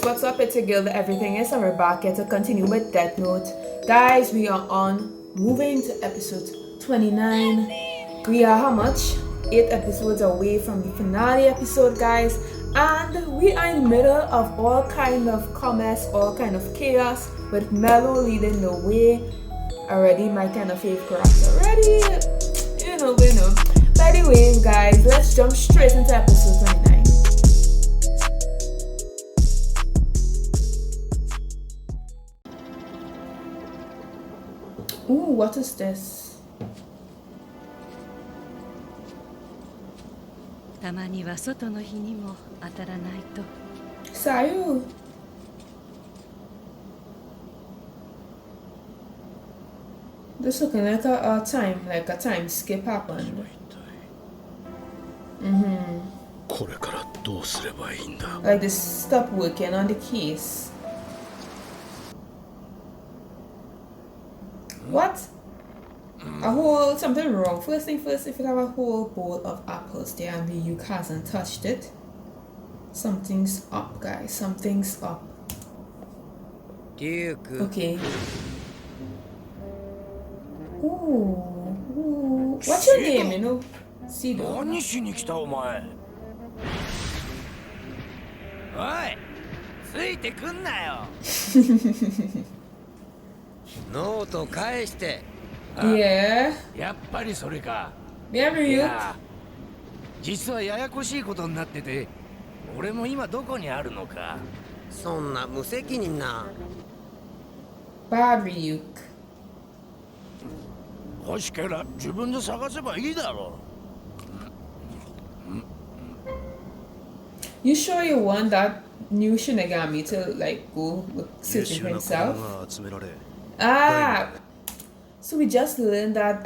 what's up? It's your girl, the Everything Is, and we're back here to continue with Death Note. Guys, we are on moving to episode 29. We are how much? 8 episodes away from the finale episode, guys. And we are in the middle of all kind of commerce, all kind of chaos, with Mello leading the way. Already my kind of favorite character. Already, you know. But anyways, guys, let's jump straight into episode 29. Ooh, what is this? たまには外の日にも当たらないと。Sayu. This looking like a time skip happened. Like they stopped working on the case. What? A whole something wrong. First thing first, if you have a whole bowl of apples there and the Yuke hasn't touched it, something's up, guys. Something's up. Okay. Ooh. What's your name, you know? Sido. 何しに来たお前。おい、ついてくんなよ。ノート返して。Yeah. やっぱりそれか。Remember you? 実はややこしいことになってて、俺も今どこにあるのか。そんな無責任な。Bad Ryuk. 欲しけりゃ自分で探せばいいだろう。You sure you want that new Shinigami to like go searching for himself? Ah, so we just learned that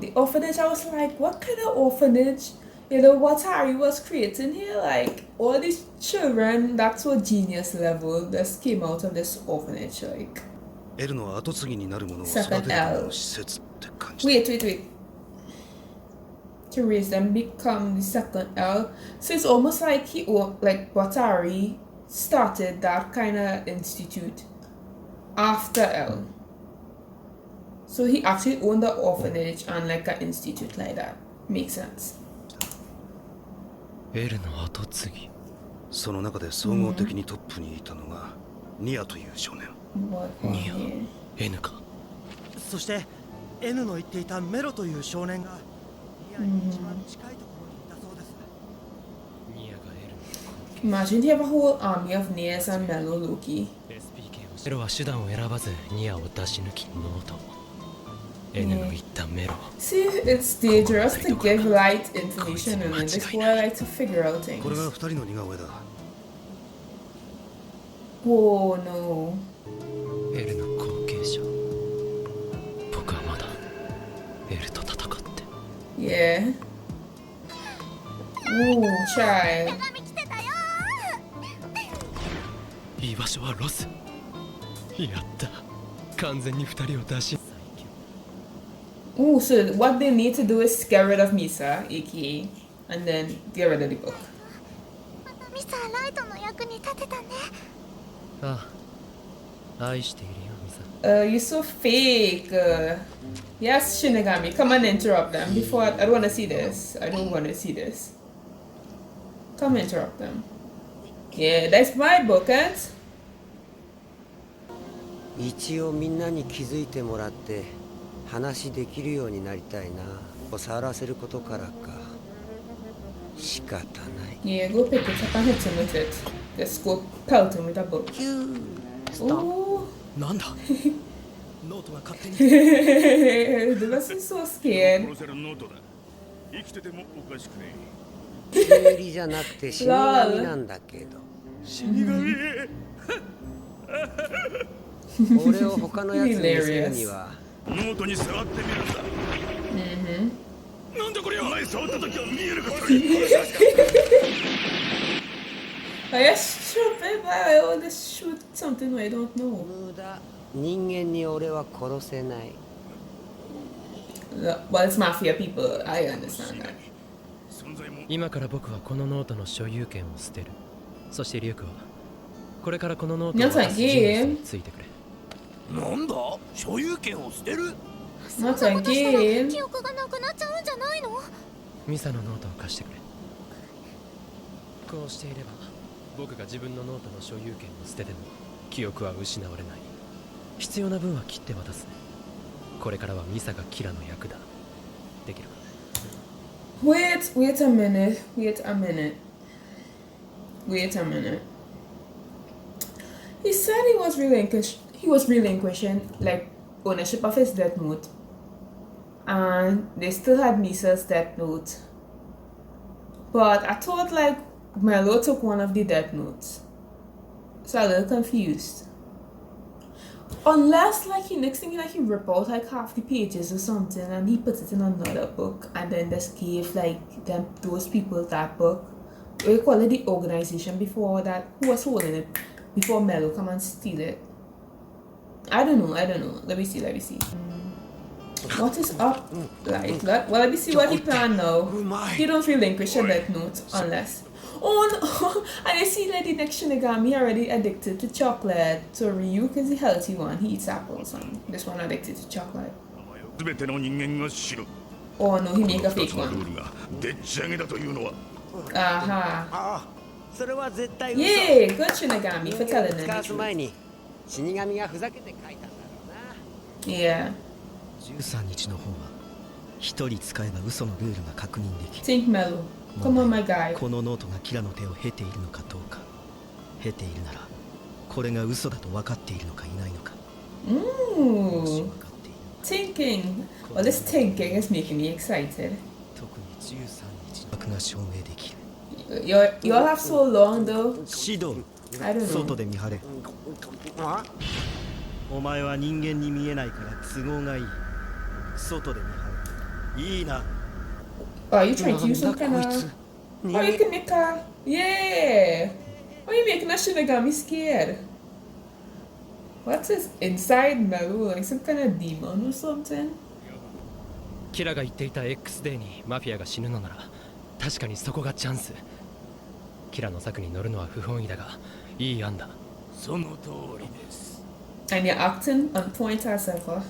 the orphanage. I was like, what kind of orphanage? You know what Harry was creating here? Like all these children that's so genius level just came out of this orphanage. Like second L. Wait. To raise them become the second L. So it's almost like Batari started that kind of institute after L. So he actually owned the orphanage and like an institute like that. Makes sense. エルの後継ぎ。その中で総合的にトップにいたのがニアという少年。ニア、N か。そしてN の言っていたメロという少年がニアに一番近いところにいたそうです。ニアがエルの。Imagine you have a whole army of Nias and Mellow Loki. メロは手段を選ばずニアを出し抜きノート。N の言ったメロ。See, it's dangerous to give light information and in this world like to figure out things. これが二人の似顔絵だ。Oh no. エルの後継者。僕はまだエルと戦って。Yeah. Ooh, child. 居場所はロス。やった。完全に二人を出し。Ooh, so what they need to do is get rid of Misa, aka, and then get rid of the book. ミサライトの役に立てたね。ああ、愛しているよ、ミサ。You're so fake. Yes, Shinigami, come and interrupt them before I don't want to see this. I don't want to see this. Come interrupt them. Yeah, that's my book, and 一応みんなに気づいてもらって話できるようになりたいな。触らせることからか。仕方ない。yeah, go pick it up and hit him with it. Just go pelt him with a book. Oh. なんだノートが勝手に They must be so scared. 修理じゃなくて死神なんだけど。死神。俺を他のやつに見せるにはノートに触ってみるんだ。なんだこれは。前触った時は見えるかったり。I just shoot it, I will just shoot something I don't know. 無駄。人間に俺は殺せない。Well, it's mafia people. I understand that. 今から僕はこのノートの所有権を捨てる。そしてリュウクはこれからこのノート皆さんを渡す人物ゲームについてくれ。なんだ所有権を捨てる Not そんなことしたら again. 記憶がなくなっちゃうんじゃないの？ミサのノートを貸してくれ。こうしていれば僕が自分のノートの所有権を捨てても記憶は失われない。必要な分は切って渡す。これからはミサがキラの役だ。できるか？ Wait a minute. Wait a minute. Wait a minute. He said he was relinquishing like ownership of his death note. And they still had Misa's death note. But I thought like Melo took one of the death notes. So I'm a little confused. Unless like he next thing like he rip out like half the pages or something and he puts it in another book and then just gave like them those people that book. What do you call it, the organization before that who was holding it before Melo come and steal it. I don't know. Let me see. What is up? Like that? Well, let me see what he planned now. He don't relinquish a death note unless. Oh no! And I see that the next Shinigami already addicted to chocolate. So Ryuk is the healthy one. He eats apples, and this one addicted to chocolate. 全ての人間が知る。 Oh no, he make a 二 fake つのル one. ールがでっち上げだというのは Aha. ああ、それは絶対嘘。 Yay! Good Shinigami for telling them 使わ the す前 truth. に死神がふざけて書いたんだろうな。 Yeah. 13日の方は一人使えば嘘のルールが確認できる。 Think Melo. Come on, my guy. このノートがキラの手を経ているのかどうか。経ているならこれが嘘だと分かっているのかいないのか。もし Ooh. 分かっている。 Thinking. Well, this thinking is making me excited. 特に13日の枠が証明できる。 Y'all have so long though. 指導 I don't 外 know. で見張れ。あお前は人間に見えないから都合がいい。外で見張れ。いいな。 Oh, you trying to use some kind of... Oh, you can make a... Yeah! Why are you making a Shinigami scared? What's this inside Melo? Like some kind of demon or something? キラが言っていた X デーにマフィアが死ぬのなら確かにそこがチャンス。キラの策に乗るのは不本意だがいい案だ。その通りです。 And you're acting on point as ever.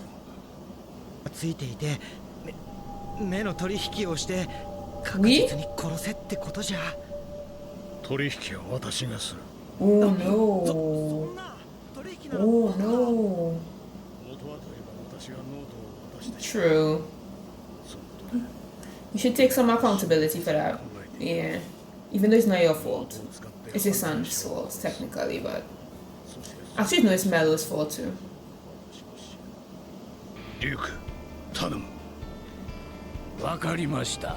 ついていて目の取引をして確実に殺せってことじゃ。取引は私がする。 Oh そ no. んな取引なら Oh no. 元はといえば私がノートを渡して True. そのことで You should take some accountability for that. Yeah. Even though it's not your fault. It's your son's fault, technically, but... Actually, no, it's Melo's fault too. リュウク、頼む。わかりました。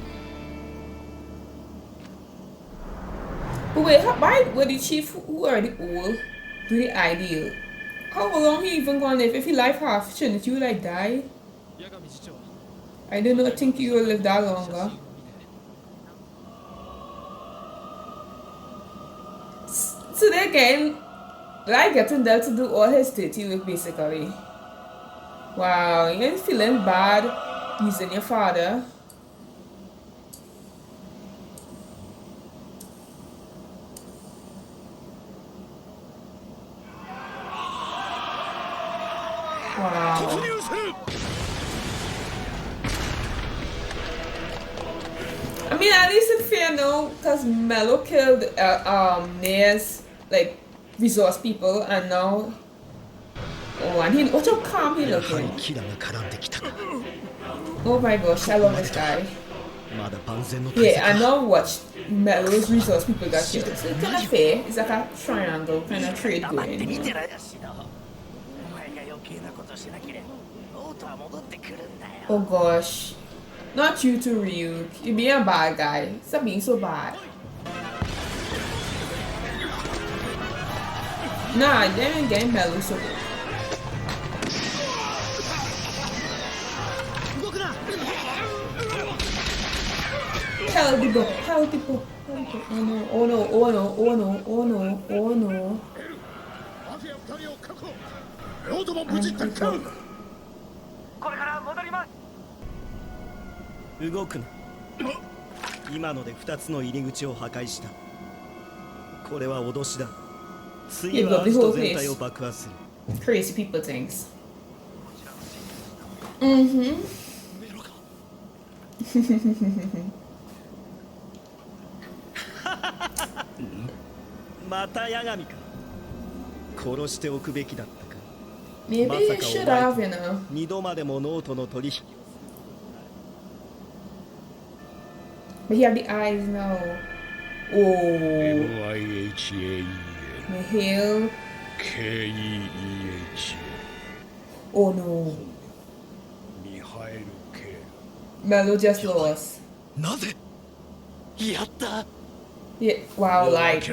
But wait, why would the chief who already old do the ideal? How long he even gonna live? If he life half, shouldn't you like die? 八神次長。 I do not think you will live that longer. So they're getting, like getting them to do all his dirty work basically. Wow, you're feeling bad using your father. Wow. 突入する。 I mean, at least it's fair now, because Melo killed Nair's like resource people, and now oh, and he watch how calm he やはり looking. キラが絡んできたか。 Oh my gosh, I love this guy. まだ万全の対 Yeah, 策 and now watch Melo's resource people got killed. So it's kind of fair. It's like a triangle kind of trade 黙って見 going. てろよ、シド。お前が余計なことしなければ、ノートは戻ってくるんだよ。 Oh gosh, not you too, Ryuk. You're being a bad guy. Stop being so bad. Nah, they ain't getting Melo so good. 動くな。 Hell the book, hell the book, hell the book. Oh no, oh no, oh no, oh no, oh no, oh no. マフィア二人を確保。両とも無 And 事 the 撤回。 book. これから戻ります。動くな。今ので2つの入り口を破壊した。これは脅しだ。次はアジト全体を爆破する。 Crazy people things. Mm-hmm. またヤガミか。殺しておくべきだったか。 Maybe you should have, you know. 二度までもノートの取引。 But he have the eyes now. Oh. MIHAEL Mihail. KEEH Oh no. ミハエル・ケ Melo just lost. なぜ？やった。 Yeah. Wow. Like.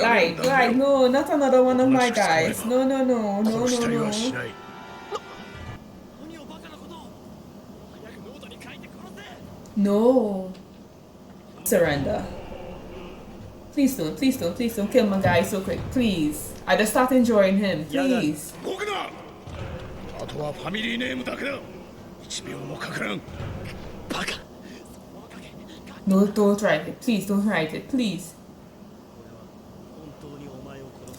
No, not another one of my guys. No. ール殺したりはしない。 No. Surrender. Please don't kill my guy so quick. Please. I just start enjoying him. Please. 動くな。あとはファミリーネームだけだ。1秒もかからん。バカ。 No, don't write it. Please don't write it. Please.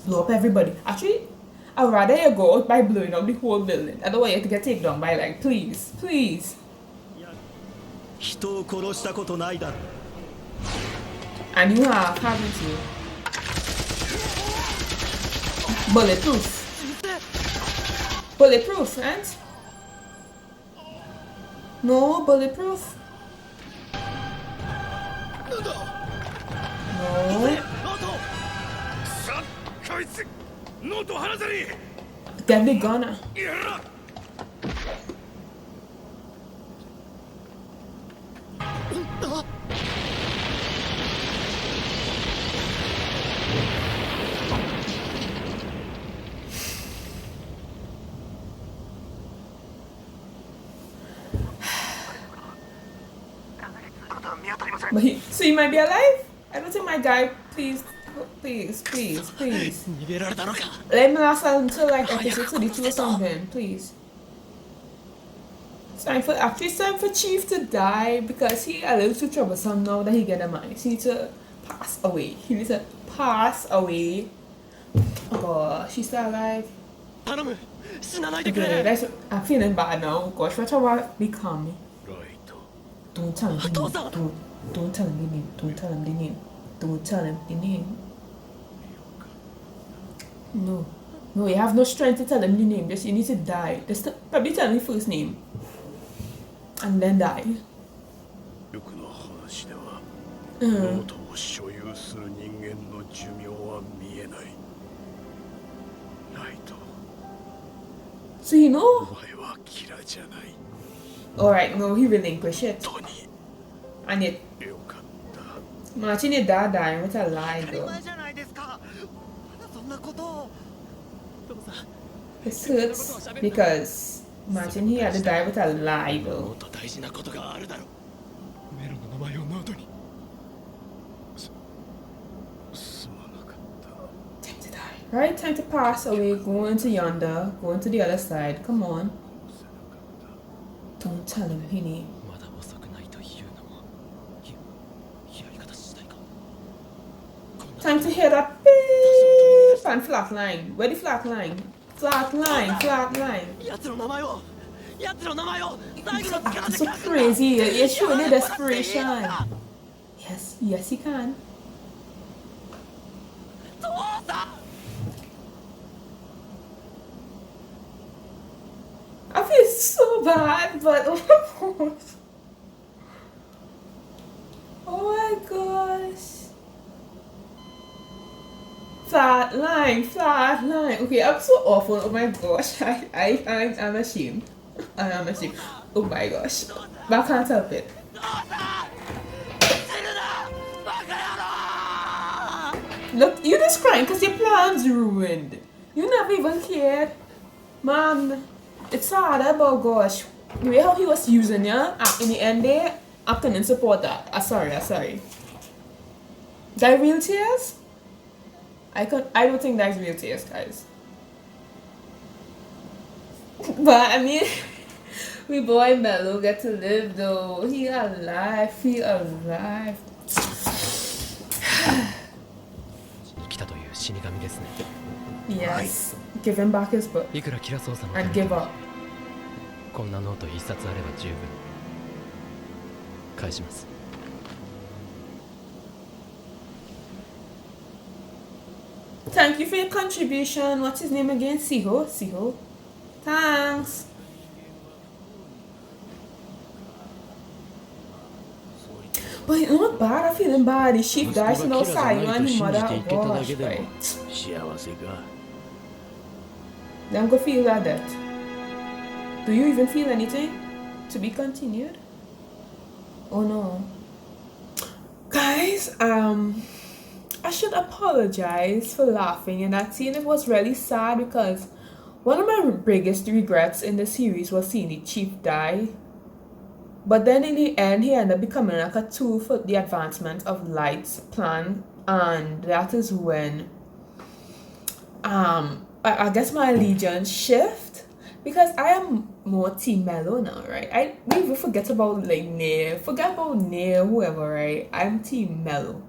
Blow up everybody. Actually, I'd rather you go out by blowing up the whole building. I don't want you to get taken down by like, please. 人を殺したことないだろ。 And you have, haven't you? Bulletproof, and? No, bulletproof. No. さあ、こいつ、ノート離され。 Get the gunner. So he might be alive? I don't think my guy. Please. 逃げられたのか。 Let me last until like episode 32 or something, please. It's time for Chief to die because he a little too troublesome now that he get a mind. He needs to pass away. Oh gosh, she's still alive. 頼む。死なないでくれ。 Okay, I'm feeling bad now. Gosh, what about become me? ライト。 Don't tell him the name. Don't tell him the name. No, you have no strength to tell him the name. Just you need to die. Just probably tell me first name, and then die. よくの話では、ノートを所有する人間の寿命は見えない。ライト。 So you know? お前はキラじゃない。 Alright, no, he relinquished it. 本当に And it, よかった。 imagine your dad dying with a lie though. じゃないですか。まだそんなことを。 This hurts because imagine he had to die with a lie も though. っと大事なことがあるだろう。メロの名前をノートに。すまなかった。 Time to die. Right, time to pass away. Go into yonder. Go into the other side. Come on. Don't tell him, Hinny. まだ遅くないというのもやり方次第か。 Time to hear that beep and flat line. Where the flat line? Flat line. やつの名前を。やつの名前を。最後の Acting 力で so 書くんだ。 crazy. You're showing your desperation. Yes, he can. 父さん。 I feel so bad, but oh my gosh. Flat line. Okay, I'm so awful. Oh my gosh, I'm ashamed. I am ashamed. Oh my gosh, but I can't help it. 父さん。死ぬな。バカ野郎。 Look, you just crying because your plan's ruined. You never even cared, man. It's sad, but gosh, the way how he was using you, in the end there, I couldn't support that. I'm sorry. That real tears? I don't think that's real tears, guys. But I mean, we boy Mello get to live though. He alive. 生きたという死神ですね。 Yes. Give him back his book いくらキラ捜査の and give up. こんなノート一冊あれば十分。返します。 Thank you for your contribution. What's his name again? Siho. Siho. Thanks. But you know what bad? I'm feeling bad. His chief died, so now Sayu and his mother wash, right? 幸せか。 Them go feel that death. Do you even feel anything? To be continued? Oh no. Guys, I should apologize for laughing in that scene. It was really sad because one of my biggest regrets in the series was seeing the chief die. But then in the end, he ended up becoming like a tool for the advancement of Light's plan, and that is when I guess my allegiance shift, because I am more Team Mellow now, right? We even forget about like Nair, whoever, right? I'm Team Mellow.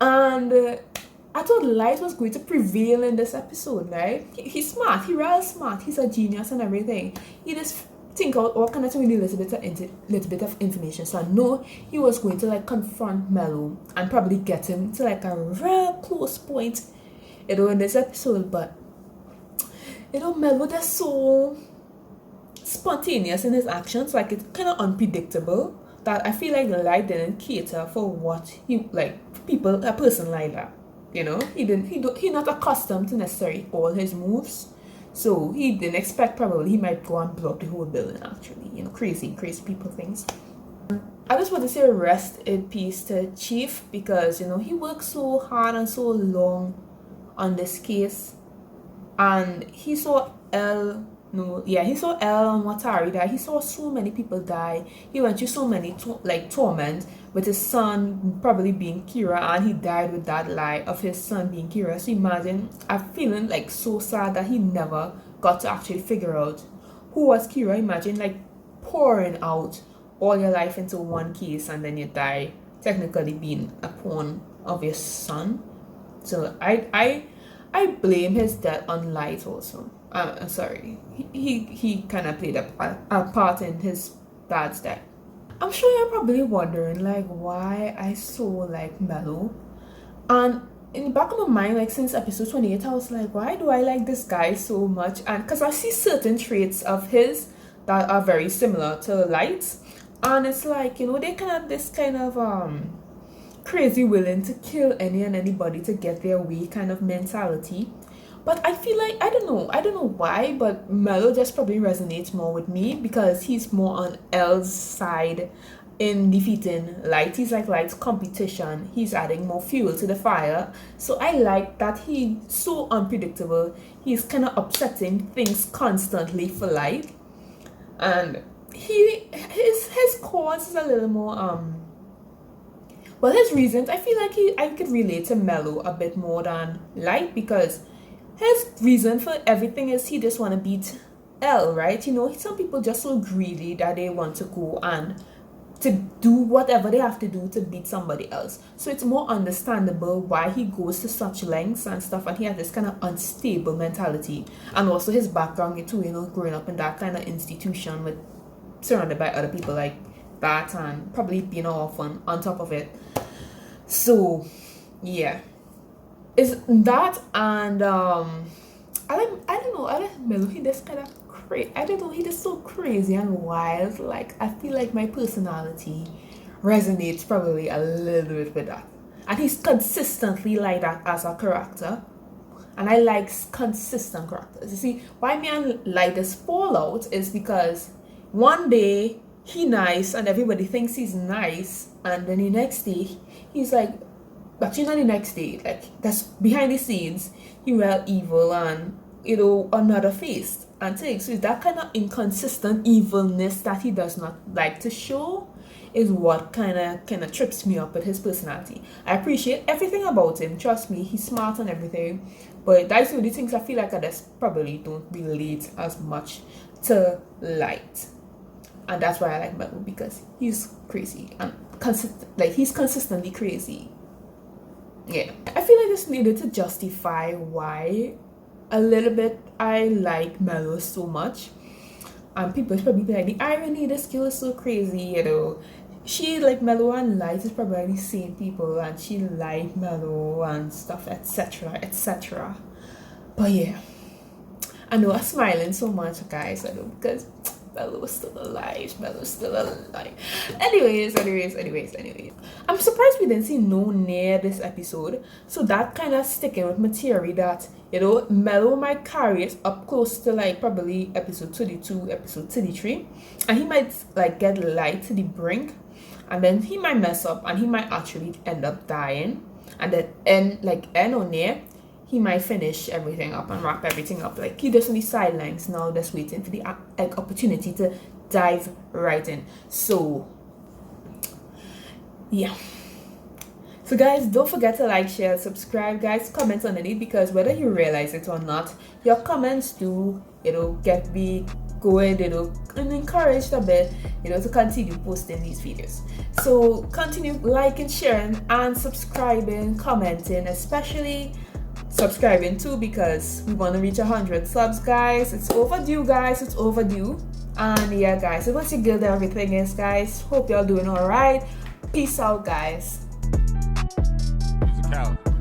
And I thought Light was going to prevail in this episode, right? He's smart, he's real smart, he's a genius and everything. He just think out all kind of really little bit of information. So I know he was going to like confront Mellow and probably get him to like a real close point, you know, in this episode. But you know, Mellow is so spontaneous in his actions, like it's kind of unpredictable, that I feel like the Light didn't cater for what he like a person like that. You know, he not accustomed to necessarily all his moves. So he didn't expect probably he might go and blow up the whole building actually. You know, crazy people things. I just want to say rest in peace to Chief, because you know he worked so hard and so long on this case, and he saw Elle and Watari die. He saw so many people die. He went through so many torment with his son probably being Kira, and he died with that lie of his son being Kira. So imagine, I'm feeling like so sad that he never got to actually figure out who was Kira. Imagine like pouring out all your life into one case and then you die, technically being a pawn of your son. So I blame his death on Light also. I'm sorry. He kind of played a part in his dad's death. I'm sure you're probably wondering like why I so like Mellow. And in the back of my mind, like since episode 28, I was like, why do I like this guy so much? And because I see certain traits of his that are very similar to Light's. And it's like, you know, they kind of this kind of crazy willing to kill any and anybody to get their way kind of mentality. But I feel like I don't know why, but Mellow just probably resonates more with me because he's more on Elle's side in defeating Light. He's like Light's competition. He's adding more fuel to the fire. So I like that he's so unpredictable. He's kind of upsetting things constantly for Light, and his cause is a little more well, his reasons, I feel like I could relate to Mellow a bit more than Light, because his reason for everything is he just want to beat Elle, right? You know, some people just so greedy that they want to go and to do whatever they have to do to beat somebody else. So it's more understandable why he goes to such lengths and stuff, and he has this kind of unstable mentality. And also his background too, you know, growing up in that kind of institution with surrounded by other people like that, and probably being an orphan on top of it. So yeah, is that, and I don't know, I like Mellow. He just kind of crazy. I don't know, he just so crazy and wild. Like I feel like my personality resonates probably a little bit with that, and he's consistently like that as a character. And I like consistent characters. You see, why me and like this fallout is because one day he nice and everybody thinks he's nice, and then the next day he's like, actually not the next day, like that's behind the scenes, he real evil and, you know, another face and things. So it's that kind of inconsistent evilness that he does not like to show is what kind of trips me up with his personality. I appreciate everything about him, trust me, he's smart and everything, but that's the only things I feel like I just probably don't relate as much to Light. And that's why I like Mellow, because he's crazy and he's consistently crazy. yeah, I feel like this needed to justify why a little bit I like Mellow so much. And people probably be like, the irony, this girl is so crazy, you know. She like Mellow and Light is probably like the same people, and she like Mellow and stuff, etc., etc. But yeah, I know I'm smiling so much, guys. I know, because Mellow is still alive. Mellow's still alive. Anyways. I'm surprised we didn't see no near this episode. So that kind of sticking with my theory that, you know, Mellow might carry it up close to like probably episode 32, episode 33. And he might like get Light to the brink. And then he might mess up and he might actually end up dying. And then end on there, he might finish everything up and wrap everything up. Like he just on the sidelines now, just waiting for the like opportunity to dive right in. So yeah. So guys, don't forget to like, share, subscribe, guys, comment underneath, because whether you realize it or not, your comments do, you know, get me going, you know, and encouraged a bit, you know, to continue posting these videos. So continue liking, sharing, and subscribing, commenting, especially subscribing too, because we want to reach 100 subs, guys. It's overdue, guys. It's overdue. And yeah, guys, so once you good everything is, guys, hope y'all doing all right. Peace out, guys. Musicality.